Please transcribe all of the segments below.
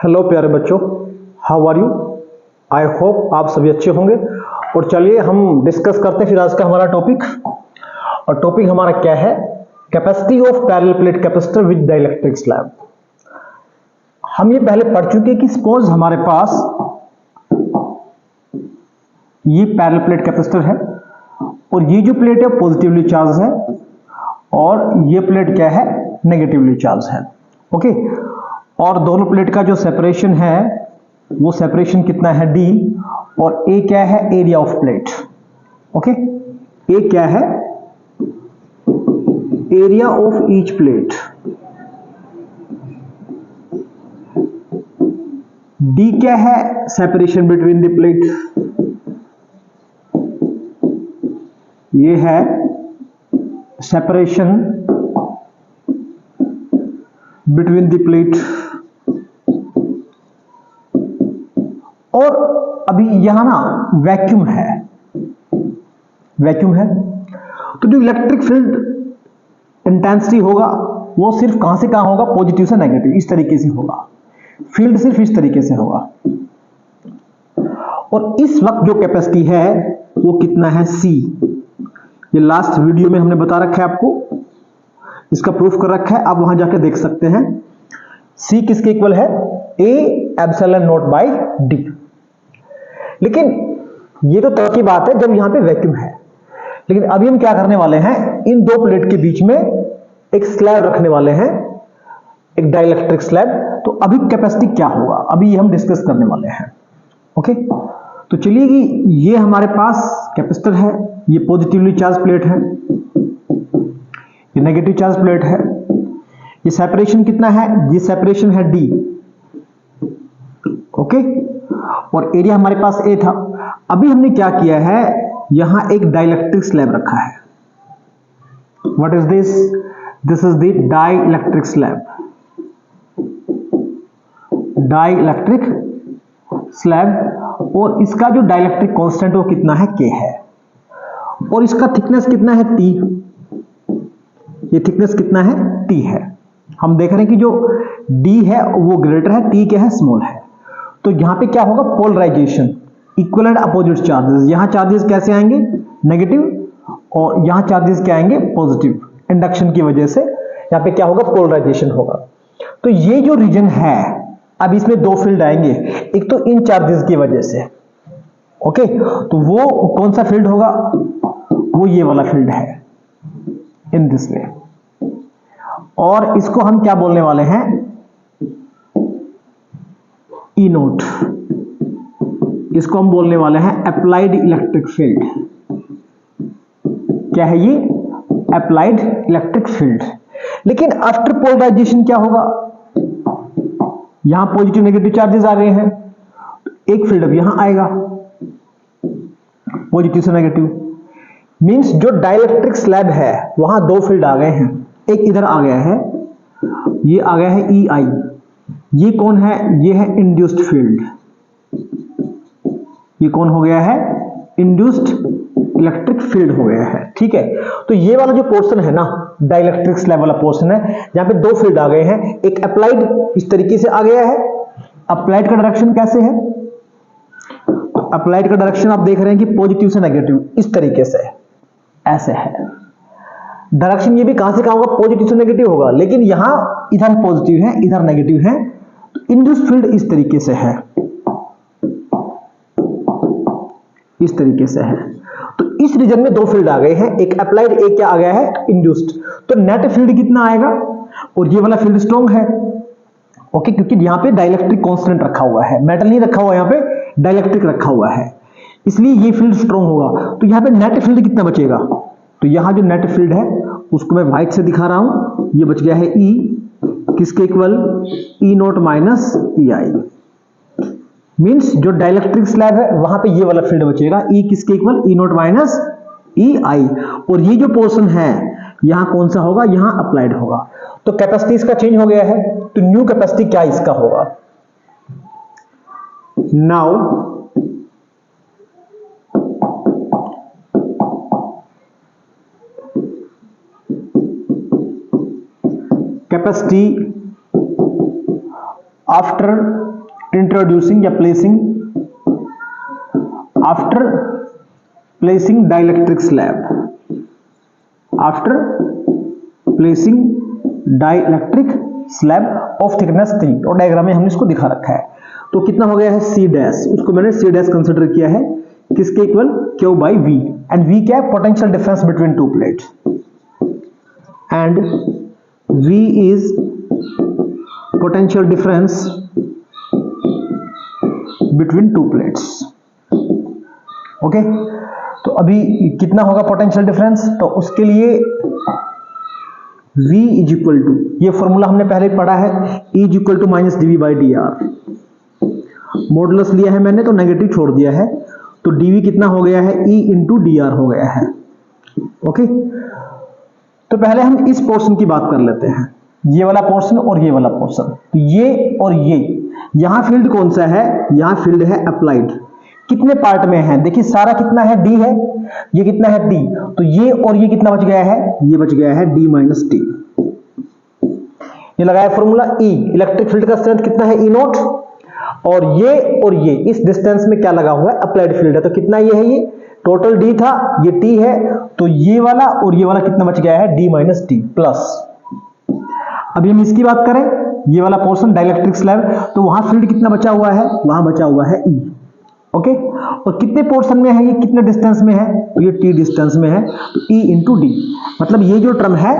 Hello प्यारे बच्चों, how are you. I hope आप सभी अच्छे होंगे। और चलिए हम डिस्कस करते हैं फिर आज का हमारा टॉपिक। और टॉपिक हमारा क्या है? Capacity of parallel plate capacitor with dielectric slab. हम ये पहले पढ़ चुके कि सपोज हमारे पास ये पैरेलल प्लेट कैपेसिटर है और ये जो प्लेट है पॉजिटिवली चार्ज है और ये प्लेट क्या है, नेगेटिवली चार्ज है। ओके, और दोनों प्लेट का जो सेपरेशन है वो सेपरेशन कितना है, d, और a क्या है, area of plate. Okay, a क्या है, area of each plate, d क्या है, सेपरेशन बिटवीन द प्लेट, ये है सेपरेशन बिटवीन द प्लेट। और अभी यहां ना वैक्यूम है, वैक्यूम है, तो जो इलेक्ट्रिक फील्ड इंटेंसिटी होगा वो सिर्फ कहां से कहां होगा, पॉजिटिव से नेगेटिव, इस तरीके से होगा। फील्ड सिर्फ इस तरीके से होगा। और इस वक्त जो कैपेसिटी है वो कितना है, C। ये लास्ट वीडियो में हमने बता रखा है आपको, इसका प्रूफ कर रखा है, आप वहां जाके देख सकते हैं। C किसके इक्वल है, A epsilon not by D। लेकिन ये तो तब की बात है जब यहां पे वैक्यूम है। लेकिन अभी हम क्या करने वाले हैं, इन दो प्लेट के बीच में एक स्लैब रखने वाले हैं, एक डाइलेक्ट्रिक स्लैब। तो अभी कैपेसिटी क्या होगा, अभी हम डिस्कस करने वाले हैं। ओके, तो चलिए कि ये हमारे पास कैपेसिटर है, ये पॉजिटिवली चार्ज प्लेट है, ये नेगेटिव चार्ज प्लेट है। ये सेपरेशन कितना है, ये सेपरेशन है d। ओके, और एरिया हमारे पास A था। अभी हमने क्या किया है, यहां एक डाइलेक्ट्रिक स्लैब रखा है। What is this, this is the dielectric slab, dielectric slab. और इसका जो डाइलेक्ट्रिक कांस्टेंट वो कितना है, K है। और इसका थिकनेस कितना है, T। ये थिकनेस कितना है, T है। हम देख रहे हैं कि जो D है वो ग्रेटर है, T क्या है, स्मॉल है। तो यहां पे क्या होगा, polarization, equal and opposite charges. यहां चार्जेस कैसे आएंगे, नेगेटिव, और यहां चार्जेस क्या आएंगे, पॉजिटिव। इंडक्शन की वजह से यहां पे क्या होगा, पोलराइजेशन होगा। तो ये जो रीजन है, अब इसमें दो फील्ड आएंगे, एक तो इन चार्जेस की वजह से। ओके, तो वो कौन सा फील्ड होगा, वो ये वाला फील्ड है, इन दिस वे। और इसको हम क्या बोलने वाले हैं, ई नोट। इसको हम बोलने वाले हैं अप्लाइड इलेक्ट्रिक फील्ड। क्या है ये, अप्लाइड इलेक्ट्रिक फील्ड। लेकिन आफ्टर पोलराइजेशन क्या होगा, यहां पॉजिटिव नेगेटिव चार्जेस आ गए हैं, एक फील्ड अब यहां आएगा, पॉजिटिव से नेगेटिव। मींस जो डाइलेक्ट्रिक स्लैब है वहां दो फील्ड आ गए हैं, एक इधर आ गया है, ये आ गया है EI। ये कौन है, ये है इंड्यूस्ड फील्ड। ये कौन हो गया है, इंड्यूस्ड इलेक्ट्रिक फील्ड हो गया है। ठीक है, तो ये वाला जो पोर्शन है ना, डाइलेक्ट्रिक स्लैब वाला पोर्शन है, जहां पे दो फील्ड आ गए हैं, एक अप्लाइड इस तरीके से आ गया है। अप्लाइड का डायरेक्शन कैसे है, तो अप्लाइड का डायरेक्शन आप देख रहे हैं कि पॉजिटिव से नेगेटिव, इस तरीके से ऐसे है। डायरेक्शन ये भी कहां से कहां होगा, पॉजिटिव से नेगेटिव होगा। लेकिन यहां इधर पॉजिटिव है, इधर नेगेटिव है, तो इंड्यूस्ड फील्ड इस तरीके से है, इस तरीके से है। तो इस रीजन में दो फील्ड आ गए हैं, एक अप्लाइड, एक क्या आ गया है, इंड्यूस्ड। तो नेट फील्ड कितना आएगा, और ये वाला फील्ड स्ट्रॉन्ग है। ओके, क्योंकि यहां पे डाइलेक्ट्रिक कांस्टेंट रखा हुआ है, मेटल नहीं रखा हुआ, यहां पे डाइलेक्ट्रिक रखा हुआ है, इसलिए ये फील्ड स्ट्रॉन्ग होगा। तो यहां पे नेट फील्ड कितना बचेगा, तो यहां जो नेट फील्ड है उसको मैं व्हाइट से दिखा रहा हूं, ये बच गया है E, किसके equal, E note minus EI। Means जो डाइलेक्ट्रिक स्लैब है वहां पे ये वाला फील्ड बचेगा, E किसके equal, E note minus EI। और ये जो पोर्शन है यहां कौन सा होगा, यहां अप्लाइड होगा। तो कैपेसिटी इसका चेंज हो गया है, तो न्यू कैपेसिटी क्या इसका होगा। नाउ capacity after इंट्रोड्यूसिंग या placing after placing dielectric slab, after placing dielectric slab of thickness 3, और डायग्राम में हमने इसको दिखा रखा है। तो कितना हो गया है सी डैश, उसको मैंने सी डैश कंसिडर किया है, किसके equal q by v, and v क्या है potential difference between two plates, and v is potential difference between two plates. Okay, तो अभी कितना होगा पोटेंशियल डिफरेंस, तो उसके लिए V इज इक्वल टू, ये फॉर्मूला हमने पहले पढ़ा है, E is equal to minus d v by d r, modulus लिया है मैंने तो नेगेटिव छोड़ दिया है, तो dv कितना हो गया है E इंटू डी आर हो गया है। ओके, तो पहले हम इस पोर्शन की बात कर लेते हैं, ये वाला पोर्शन और ये वाला पोर्शन, तो ये और ये, यहां फील्ड कौन सा है, यहां फील्ड है अप्लाइड, कितने पार्ट में है, देखिए सारा कितना है d है, ये कितना है d, तो ये और ये कितना बच गया है, ये बच गया है d माइनस टी। ये लगाया फॉर्मूला E, इलेक्ट्रिक फील्ड का स्ट्रेंथ कितना है E नॉट, और ये इस डिस्टेंस में क्या लगा हुआ है अप्लाइड फील्ड है, तो कितना ये है, ये टोटल d था, ये t है, तो ये वाला और ये वाला कितना बच गया है d माइनस टी प्लस। अभी हम इसकी बात करें, ये वाला पोर्शन डाइलेक्ट्रिक स्लैब, तो वहां फील्ड कितना बचा हुआ है, वहां बचा हुआ है E। ओके, और कितने पोर्शन में है, ये कितने डिस्टेंस में है, तो ये t डिस्टेंस में है, तो E इंटू डी, मतलब ये जो टर्म है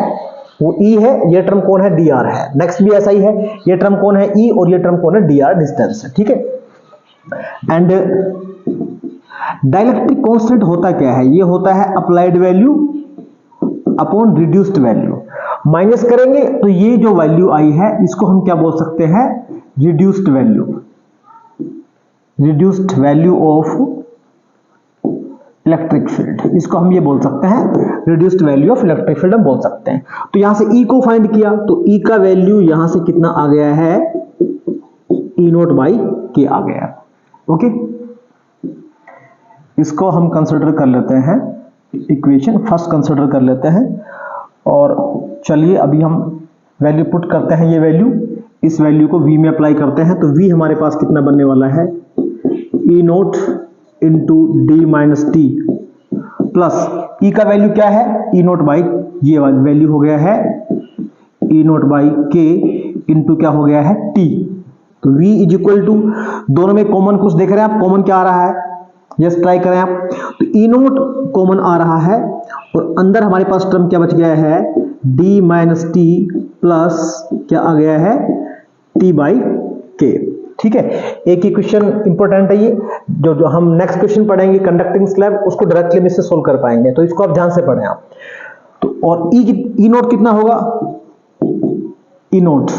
वो E है, ये टर्म कौन है dr है, नेक्स्ट भी ऐसा ही है, ये टर्म कौन है E और ये टर्म कौन है dr डिस्टेंस है, ठीक है। एंड डाइलेक्ट्रिक कांस्टेंट होता क्या है, ये होता है applied value upon reduced value, minus करेंगे तो ये जो वैल्यू आई है इसको हम क्या बोल सकते हैं, reduced value, reduced value of electric field, इसको हम ये बोल सकते हैं reduced value of electric field हम बोल सकते हैं। तो यहां से E को फाइंड किया, तो E का वैल्यू यहां से कितना आ गया है, E नोट बाई के आ गया। ओके, इसको हम कंसिडर कर लेते हैं, इक्वेशन फर्स्ट कंसिडर कर लेते हैं, और चलिए अभी हम वैल्यू पुट करते हैं, ये वैल्यू, इस वैल्यू को V में अप्लाई करते हैं, तो V हमारे पास कितना बनने वाला है, E note into D minus T plus E का वैल्यू क्या है, E नोट बाई, ये वैल्यू हो गया है E नोट बाई के इंटू क्या हो गया है T, तो V इज इक्वल टू, दोनों में कॉमन कुछ देख रहे हैं आप, कॉमन क्या आ रहा है, यस ट्राई करें आप, तो E नोट कॉमन आ रहा है, और अंदर हमारे पास टर्म क्या बच गया है, D माइनस टी प्लस क्या आ गया है T बाई के, ठीक है। एक ही क्वेश्चन इंपॉर्टेंट है ये, जो हम नेक्स्ट क्वेश्चन पढ़ेंगे कंडक्टिंग स्लैब, उसको डायरेक्टली हम इससे सोल्व कर पाएंगे, तो इसको आप ध्यान से पढ़ें आप। तो और ई नोट कितना होगा, ई नोट,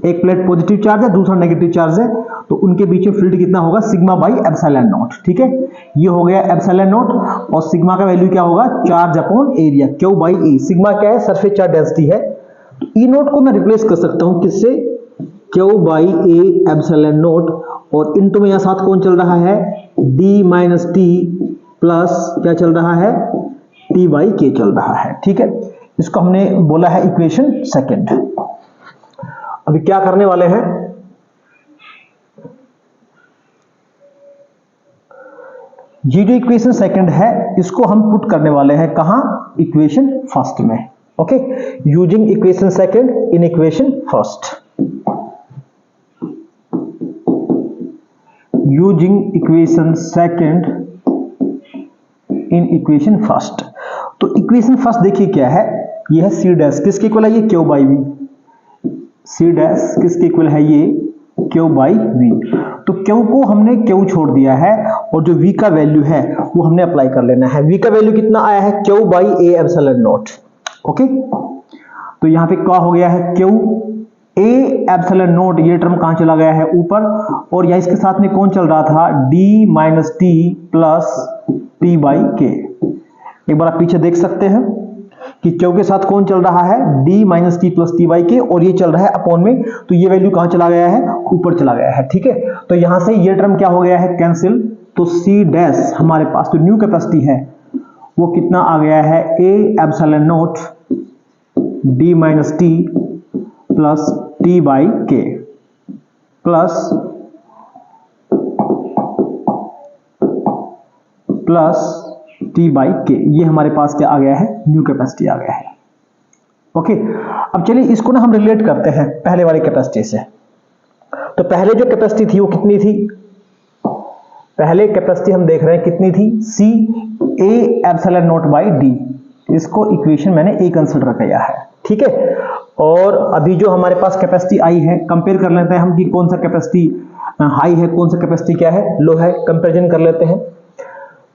एक प्लेट पॉजिटिव चार्ज है, दूसरा नेगेटिव चार्ज है, तो उनके बीच में फील्ड कितना होगा, सिग्मा बाई एप्सिलॉन नॉट, ठीक है। ये हो गया एप्सिलॉन नॉट, और सिग्मा का वैल्यू क्या होगा, charge upon area, Q by A, sigma क्या है, सरफेस चार्ज डेंसिटी है, तो ई नोट को मैं रिप्लेस कर सकता हूं किससे, Q by A epsilon not, और इनटू में यहां साथ कौन चल रहा है, डी माइनस टी प्लस क्या चल रहा है, टी बाई के चल रहा है, ठीक है। इसको हमने बोला है इक्वेशन सेकंड। अभी क्या करने वाले हैं, ये जो इक्वेशन सेकंड है इसको हम पुट करने वाले हैं कहां, इक्वेशन फर्स्ट में। Okay, using equation second in equation first, using equation second in equation first. तो इक्वेशन फर्स्ट देखिए क्या है, ये है सी डैश, किसके इक्वल है, ये q by v, c dash किसके इक्वल है, ये क्यू बाई वी। तो क्यू को हमने क्यू छोड़ दिया है, और जो वी का वैल्यू है वो हमने अप्लाई कर लेना है। वी का वैल्यू कितना आया है, Q by A epsilon not. Okay, तो यहां पे क्या हो गया है, क्यू ए एप्सिलॉन नॉट, ये टर्म कहां चला गया है, ऊपर, और यहां इसके साथ में कौन चल रहा था, D minus T plus T by के। एक बार आप पीछे देख सकते हैं कि क्यू के साथ कौन चल रहा है, D minus T plus T by के, और ये चल रहा है अपॉन में, तो ये वैल्यू कहां चला गया है, ऊपर चला गया है, ठीक है। तो यहां से ये टर्म क्या हो गया है, कैंसिल, तो सी डैश हमारे पास जो न्यू कैपेसिटी है वो कितना आ गया है, ए epsilon not D minus T plus T by के प्लस टी बाई के, ये हमारे पास क्या आ गया है, न्यू कैपेसिटी आ गया है। ओके, अब चलिए इसको ना हम रिलेट करते हैं पहले वाली कैपेसिटी से। तो पहले जो कैपेसिटी थी वो कितनी थी, पहले कैपेसिटी हम देख रहे हैं कितनी थी, C A epsilon naught by D. इसको इक्वेशन मैंने ए कंसिडर किया है, ठीक है। और अभी जो हमारे पास कैपेसिटी आई है, कंपेयर कर लेते हैं हम कि कौन सा कैपेसिटी हाई है, कौन सा कैपेसिटी क्या है, लो है, कंपेरिजन कर लेते हैं।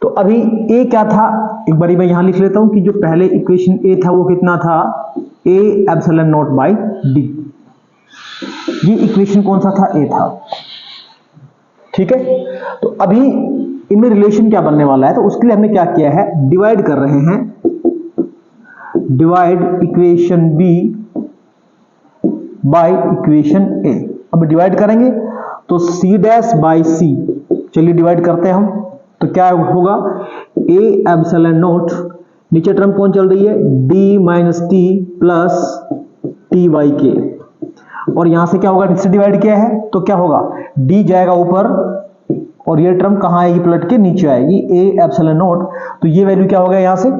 तो अभी ए क्या था, एक बारी मैं यहां लिख लेता हूं कि जो पहले इक्वेशन ए था वो कितना था, ए एप्सिलॉन नॉट बाई डी। ये इक्वेशन कौन सा था, ए था, ठीक है। तो अभी इनमें रिलेशन क्या बनने वाला है, तो उसके लिए हमने क्या किया है, डिवाइड कर रहे हैं, divide equation B by equation A. अब डिवाइड करेंगे तो सी डैश बाई सी, चलिए डिवाइड करते हैं हम, तो क्या होगा, ए एप्सिलॉन नॉट, नीचे टर्म कौन चल रही है, D minus T plus T by के, और यहां से क्या होगा, इससे डिवाइड किया है तो क्या होगा, डी जाएगा ऊपर और ये टर्म कहां आएगी, पलट के नीचे आएगी, ए एप्सिलॉन नॉट। तो ये वैल्यू क्या हो गया, यहां से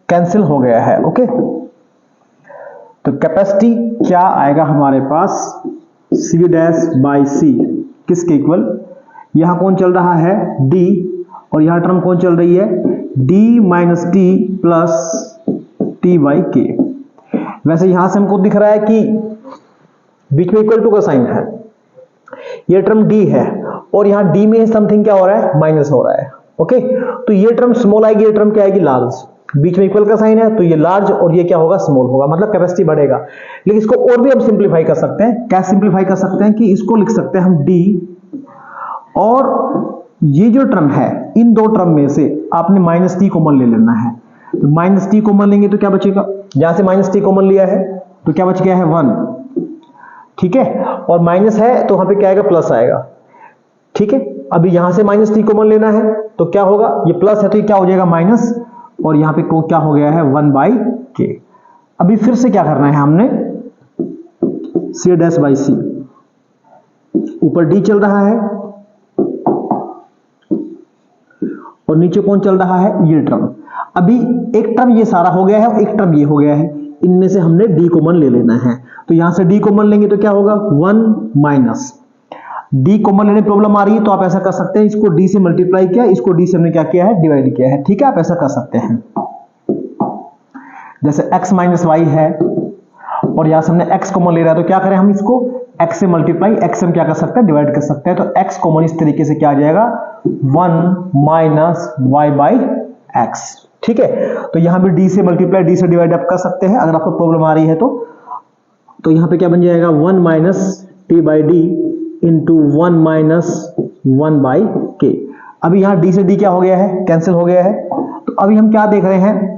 कैंसिल हो गया है। ओके, तो कैपेसिटी क्या आएगा हमारे पास, सी डैश बाई सी, किसके इक्वल, यहां कौन चल रहा है, डी, और यहां टर्म कौन चल रही है, D minus T plus T by के। वैसे यहां से हमको दिख रहा है कि बीच में इक्वल टू का साइन है, ये टर्म डी है और यहां डी में समथिंग क्या हो रहा है, माइनस हो रहा है। ओके, तो ये टर्म स्मॉल आएगी, ये टर्म क्या आएगी, लार्ज, बीच में इक्वल का साइन है तो ये लार्ज और ये क्या होगा, स्मॉल होगा, मतलब कैपेसिटी बढ़ेगा। लेकिन इसको और भी हम सिंप्लीफाई कर सकते हैं, क्या सिंप्लीफाई कर सकते हैं कि इसको लिख सकते हैं हम डी, और ये जो टर्म है इन दो टर्म में से आपने माइनस टी कॉमन ले लेना है। तो माइनस टी कॉमन लेंगे तो क्या बचेगा, यहां से माइनस टी कॉमन लिया है तो क्या बच गया है, 1, ठीक है, और माइनस है तो वहां पे क्या आएगा, प्लस आएगा, ठीक है। अभी यहां से माइनस टी कॉमन लेना है तो क्या होगा, ये प्लस है तो ये क्या हो जाएगा, माइनस, और यहां पे को क्या हो गया है, 1 बाई के। अभी फिर से क्या करना है हमने, सी डैश बाई सी, ऊपर डी चल रहा है और नीचे कौन चल रहा है, ये टर्म। अभी एक टर्म ये सारा हो गया है और एक टर्म ये हो गया है, इनमें से हमने डी कॉमन ले लेना है। तो यहां से डी कॉमन लेंगे तो क्या होगा, 1 माइनस, डी कॉमन लेने प्रॉब्लम आ रही है तो आप ऐसा कर सकते हैं, इसको डी से मल्टीप्लाई किया, इसको डी से हमने क्या किया है, डिवाइड किया है, ठीक है, आप ऐसा कर सकते हैं। जैसे x माइनस वाई है और यहां से हमने x कॉमन ले रहा है तो क्या करें हम, इसको x से मल्टीप्लाई, x से हम क्या कर सकते हैं, डिवाइड कर सकते हैं। तो x कॉमन इस तरीके से क्या आ जाएगा, 1 माइनस वाई बाई एक्स, ठीक है। तो यहां भी d से मल्टीप्लाई, d से डिवाइड आप कर सकते हैं अगर आपको प्रॉब्लम आ रही है तो यहां पे क्या बन जाएगा, 1 minus T by D into 1 minus 1 by के। अभी यहां d से d क्या हो गया है, कैंसिल हो गया है। तो अभी हम क्या देख रहे हैं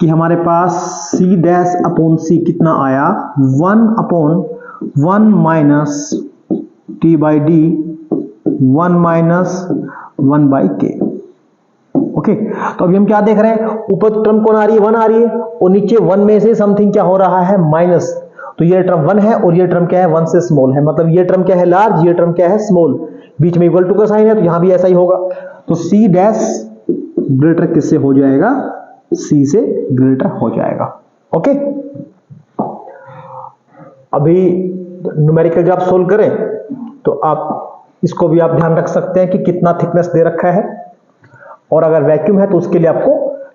कि हमारे पास c डैश अपॉन c कितना आया, 1 upon 1 minus T by D 1 minus 1 by के। ओके, तो अभी हम क्या देख रहे हैं, ऊपर टर्म कौन आ रही है, 1 आ रही है और नीचे 1 में से समथिंग क्या हो रहा है, माइनस। तो ये टर्म 1 है और ये टर्म क्या है, 1 से स्मॉल है, मतलब ये टर्म क्या है, लार्ज, ये टर्म क्या है, स्मॉल, बीच में इक्वल टू का साइन है तो यहां भी ऐसा ही होगा। तो c डैश ग्रेटर किससे हो जाएगा, c से ग्रेटर हो जाएगा। ओके, अभी न्यूमेरिकल जब आप सोल्व करें तो आप इसको भी आप ध्यान रख सकते हैं कि कितना थिकनेस दे रखा है, और अगर वैक्यूम है तो उसके लिए आपको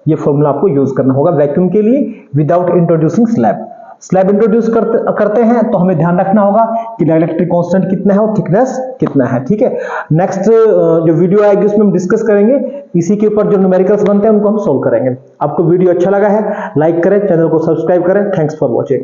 ये फॉर्मूला आपको यूज करना होगा वैक्यूम के लिए, without introducing slab. Slab introduce करते हैं तो हमें ध्यान रखना होगा कि डाइलेक्ट्रिक कांस्टेंट कितना है और थिकनेस कितना है, ठीक है। नेक्स्ट जो वीडियो आएगी उसमें हम डिस्कस करेंगे, इसी के ऊपर जो न्यूमेरिकल्स बनते हैं उनको हम सोल्व करेंगे। आपको वीडियो अच्छा लगा है, लाइक करें, चैनल को सब्सक्राइब करें। Thanks for watching.